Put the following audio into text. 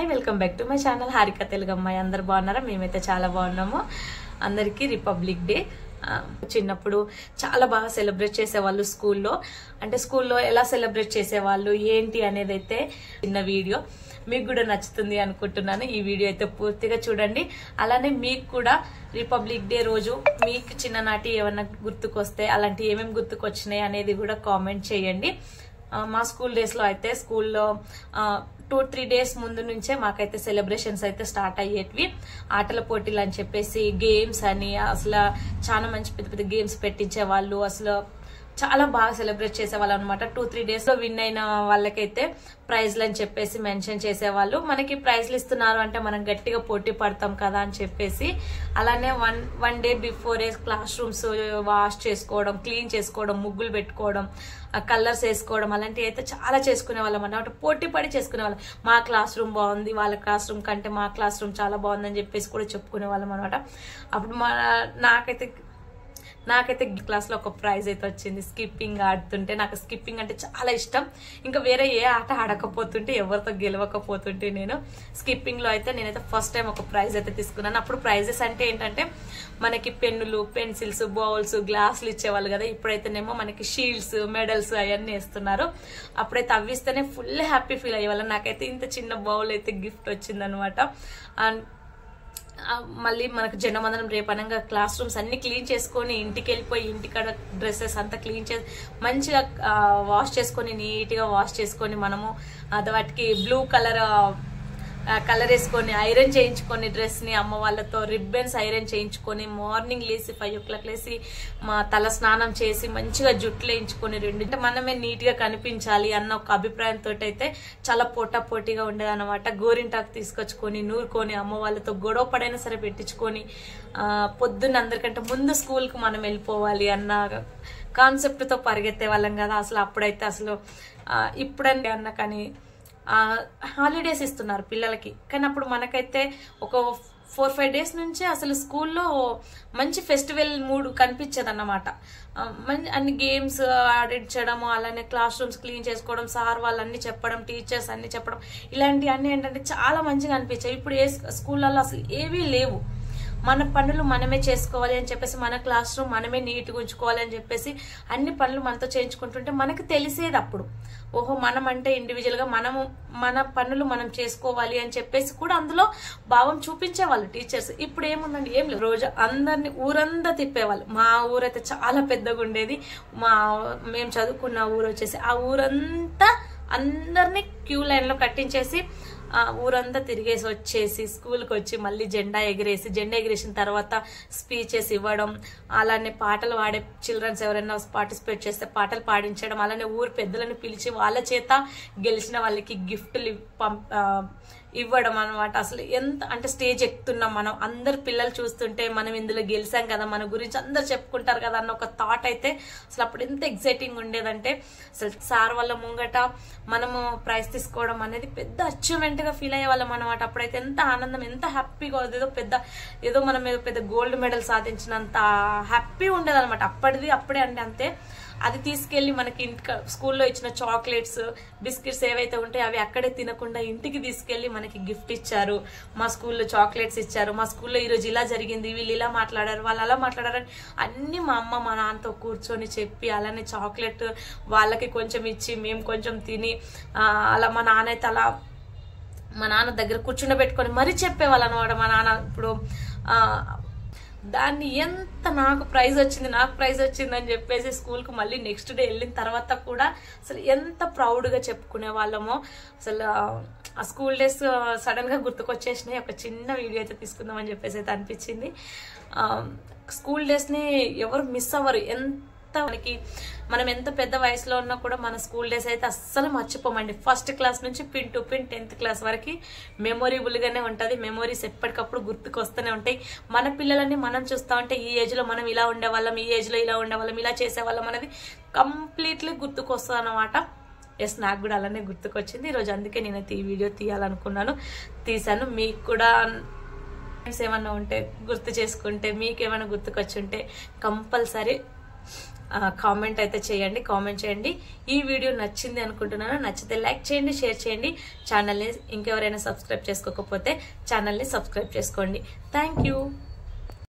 Hi welcome back to my channel Harika Telugu అమ్మాయి. అందరు బాగున్నారా? మేమైతే చాలా బాగున్నాము. అందరికీ రిపబ్లిక్ డే. చిన్నప్పుడు చాలా బాగా సెలబ్రేట్ చేసేవాళ్ళు స్కూల్లో. అంటే స్కూల్లో ఎలా సెలబ్రేట్ చేసేవాళ్ళు ఏంటి అనేది అయితే చిన్న వీడియో మీకు కూడా నచ్చుతుంది అనుకుంటున్నాను. ఈ వీడియో అయితే పూర్తిగా చూడండి. అలానే మీకు కూడా రిపబ్లిక్ డే రోజు మీకు చిన్ననాటి ఏమన్నా గుర్తుకొస్తే అలాంటి ఏమేమి గుర్తుకొచ్చినాయి అనేది కూడా కామెంట్ చేయండి. మా స్కూల్ డేస్ లో అయితే స్కూల్లో 2-3 డేస్ ముందు నుంచే మాకైతే సెలబ్రేషన్స్ అయితే స్టార్ట్ అయ్యేటివి. ఆటల పోటీలు అని చెప్పేసి గేమ్స్ అని అసలు చాలా మంచి పెద్ద పెద్ద గేమ్స్ పెట్టించే వాళ్ళు. అసలు చాలా బాగా సెలబ్రేట్ చేసేవాళ్ళు అనమాట. 2-3 డేస్ లో విన్ అయిన వాళ్ళకైతే ప్రైజ్లు అని చెప్పేసి మెన్షన్ చేసేవాళ్ళు. మనకి ప్రైజ్లు ఇస్తున్నారు అంటే మనం గట్టిగా పోటీ పడతాం కదా అని చెప్పేసి అలానే one day before class rooms wash చేసుకోవడం, క్లీన్ చేసుకోవడం, ముగ్గులు పెట్టుకోవడం, కలర్స్ వేసుకోవడం అలాంటివి అయితే చాలా చేసుకునే వాళ్ళం అన్నమాట. పోటీ పడి చేసుకునే వాళ్ళం. మా క్లాస్ రూమ్ బాగుంది, వాళ్ళ క్లాస్ రూమ్ కంటే మా క్లాస్ రూమ్ చాలా బాగుందని చెప్పేసి కూడా చెప్పుకునే వాళ్ళం అనమాట. అప్పుడు నాకైతే క్లాస్ లో ఒక ప్రైజ్ అయితే వచ్చింది. స్కిప్పింగ్ ఆడుతుంటే నాకు స్కిప్పింగ్ అంటే చాలా ఇష్టం. ఇంకా వేరే ఏ ఆట ఆడకపోతుంటే ఎవరితో గెలవకపోతుంటే నేను స్కిప్పింగ్ లో అయితే నేనైతే ఫస్ట్ టైం ఒక ప్రైజ్ అయితే తీసుకున్నాను. అప్పుడు ప్రైజెస్ అంటే ఏంటంటే మనకి పెన్నులు, పెన్సిల్స్, బౌల్స్, గ్లాసులు ఇచ్చేవాళ్ళు కదా. ఇప్పుడైతేనేమో మనకి షీల్డ్స్, మెడల్స్ అవన్నీ ఇస్తున్నారు. అప్పుడైతే అవి ఇస్తేనే ఫుల్ హ్యాపీ ఫీల్ అయ్యేవాళ్ళం. నాకైతే ఇంత చిన్న బౌల్ అయితే గిఫ్ట్ వచ్చింది అనమాట. అండ్ మళ్ళీ మనకు జనమందరం రేపనంగా క్లాస్ రూమ్స్ అన్ని క్లీన్ చేసుకొని ఇంటికి వెళ్ళిపోయి ఇంటికాడ డ్రెస్సెస్ అంతా క్లీన్ చేసి మంచిగా వాష్ చేసుకొని నీట్ గా వాష్ చేసుకొని మనము వాటికి బ్లూ కలర్ వేసుకొని ఐరన్ చేయించుకొని డ్రెస్ ని అమ్మ వాళ్ళతో రిబ్బన్స్ ఐరన్ చేయించుకొని మార్నింగ్ లేసి 5 o'clock లేసి మా తల స్నానం చేసి మంచిగా జుట్లు వేయించుకొని అంటే మనమే నీట్ గా కనిపించాలి అన్న ఒక అభిప్రాయంతో అయితే చాలా పోటాపోటీగా ఉండేది అనమాట. గోరింటాకు తీసుకొచ్చుకొని నూరుకొని అమ్మ వాళ్ళతో గొడవ పడైనా సరే పెట్టించుకొని పొద్దున్న అందరికంటే ముందు స్కూల్ కు మనం వెళ్ళిపోవాలి అన్న కాన్సెప్ట్ తో పరిగెత్తే వాళ్ళం కదా. అసలు అప్పుడైతే అసలు ఇప్పుడంటే అన్న కానీ హాలిడేస్ ఇస్తున్నారు పిల్లలకి, కానీ అప్పుడు మనకైతే ఒక 4-5 డేస్ నుంచే అసలు స్కూల్లో మంచి ఫెస్టివల్ మూడ్ కనిపించేది అన్నమాట. అన్ని గేమ్స్ ఆడించడము, అలానే క్లాస్ రూమ్స్ క్లీన్ చేసుకోవడం, సార్ వాళ్ళు అన్ని చెప్పడం, టీచర్స్ అన్ని చెప్పడం, ఇలాంటివన్నీ ఏంటంటే చాలా మంచిగా అనిపించాయి. ఇప్పుడు ఏ స్కూళ్ళల్లో అసలు ఏవీ లేవు. మన పనులు మనమే చేసుకోవాలి అని చెప్పేసి, మన క్లాస్ రూమ్ మనమే నీట్గా ఉంచుకోవాలి అని చెప్పేసి అన్ని పనులు మనతో చేయించుకుంటుంటే మనకు తెలిసేది అప్పుడు. ఓహో, మనం అంటే ఇండివిజువల్ గా మన పనులు మనం చేసుకోవాలి అని చెప్పేసి కూడా అందులో భావం చూపించేవాళ్ళు టీచర్స్. ఇప్పుడు ఏముందండి, ఏం లేదు. రోజు అందరినీ ఊరంతా తిప్పేవాళ్ళు. మా ఊరైతే చాలా పెద్దగా ఉండేది. మేము చదువుకున్న ఊరు వచ్చేసి ఆ ఊరంతా అందరినీ క్యూ లైన్ లో కట్టించేసి ఊరంతా తిరిగేసి వచ్చేసి స్కూల్కి వచ్చి మళ్ళీ జెండా ఎగిరేసిన తర్వాత స్పీచెస్ ఇవ్వడం, అలానే పాటలు పాడే చిల్డ్రన్స్ ఎవరైనా పార్టిసిపేట్ చేస్తే పాటలు పాడించడం, అలానే ఊరు పెద్దలను పిలిచి వాళ్ళ చేత గెలిచిన వాళ్ళకి గిఫ్ట్లు ఇవ్వడం అనమాట. అసలు ఎంత అంటే స్టేజ్ ఎక్కుతున్నాం మనం, అందరు పిల్లలు చూస్తుంటే మనం ఇందులో గెలిచాం కదా, మన గురించి అందరు చెప్పుకుంటారు కదా అన్న ఒక థాట్ అయితే అసలు అప్పుడు ఎంత ఎక్సైటింగ్ ఉండేదంటే అసలు సార్ వాళ్ళ ముంగట మనము ప్రైజ్ తీసుకోవడం అనేది పెద్ద అచీవ్మెంట్ గా ఫీల్ అయ్యే వాళ్ళం అనమాట. అప్పుడైతే ఎంత ఆనందం, ఎంత హ్యాపీగా ఏదో మనం పెద్ద గోల్డ్ మెడల్ సాధించినంత హ్యాపీ ఉండేది అనమాట. అప్పుడే అంటే అంతే. అది తీసుకెళ్లి మనకి ఇంటికి స్కూల్లో ఇచ్చిన చాక్లెట్స్, బిస్కెట్స్ ఏవైతే ఉంటాయో అవి అక్కడే తినకుండా ఇంటికి తీసుకెళ్లి మనకి గిఫ్ట్ ఇచ్చారు. మా స్కూల్లో చాక్లెట్స్ ఇచ్చారు, మా స్కూల్లో ఈరోజు ఇలా జరిగింది, వీళ్ళు ఇలా మాట్లాడారు, వాళ్ళు అలా మాట్లాడారు అన్ని మా అమ్మ మా నాన్నతో కూర్చొని చెప్పి, అలానే చాక్లెట్ వాళ్ళకి కొంచెం ఇచ్చి మేము కొంచెం తిని అలా మా నాన్న దగ్గర కూర్చుండబెట్టుకొని మరీ చెప్పేవాళ్ళు అనమాట. మా నాన్న ఇప్పుడు దాన్ని ఎంత నాకు ప్రైజ్ వచ్చింది అని చెప్పేసి స్కూల్ కు మళ్ళీ నెక్స్ట్ డే వెళ్ళిన తర్వాత కూడా అసలు ఎంత ప్రౌడ్ గా చెప్పుకునే వాళ్ళమో. అసలు ఆ స్కూల్ డేస్ సడన్ గా గుర్తుకొచ్చేసినాయి. ఒక చిన్న వీడియో అయితే తీసుకుందామని చెప్పేసి అయితే అనిపించింది. స్కూల్ డేస్ ని ఎవరు మిస్ అవ్వరు. మనం ఎంత పెద్ద వయసులో ఉన్నా కూడా మన స్కూల్ డేస్ అయితే అస్సలు మర్చిపోమండి. ఫస్ట్ క్లాస్ నుంచి pin to pin 10th class వరకు మెమొరబుల్ గానే ఉంటది. మెమొరీస్ ఎప్పటికప్పుడు గుర్తుకొస్తూనే ఉంటాయి. మన పిల్లలని మనం చూస్తా ఉంటే ఈ ఏజ్ లో మనం ఇలా ఉండేవాళ్ళం, ఈ ఏజ్ లో ఇలా ఉండేవాళ్ళం, ఇలా చేసేవాళ్ళం అనేది కంప్లీట్లీ గుర్తుకొస్తుంది అనమాట. ఎస్, నాకు కూడా అలానే గుర్తుకొచ్చింది ఈరోజు. అందుకే నేనైతే ఈ వీడియో తీశాను. మీకు కూడా ఏమన్నా ఉంటే గుర్తు చేసుకుంటే, మీకేమైనా గుర్తుకొచ్చుంటే కంపల్సరీ కామెంట్ అయితే చేయండి, కామెంట్ చేయండి. ఈ వీడియో నచ్చింది అనుకుంటున్నాను. నచ్చితే లైక్ చేయండి, షేర్ చేయండి. ఛానల్ని ఇంకెవరైనా సబ్స్క్రైబ్ చేసుకోకపోతే ఛానల్ని సబ్స్క్రైబ్ చేసుకోండి. Thank you.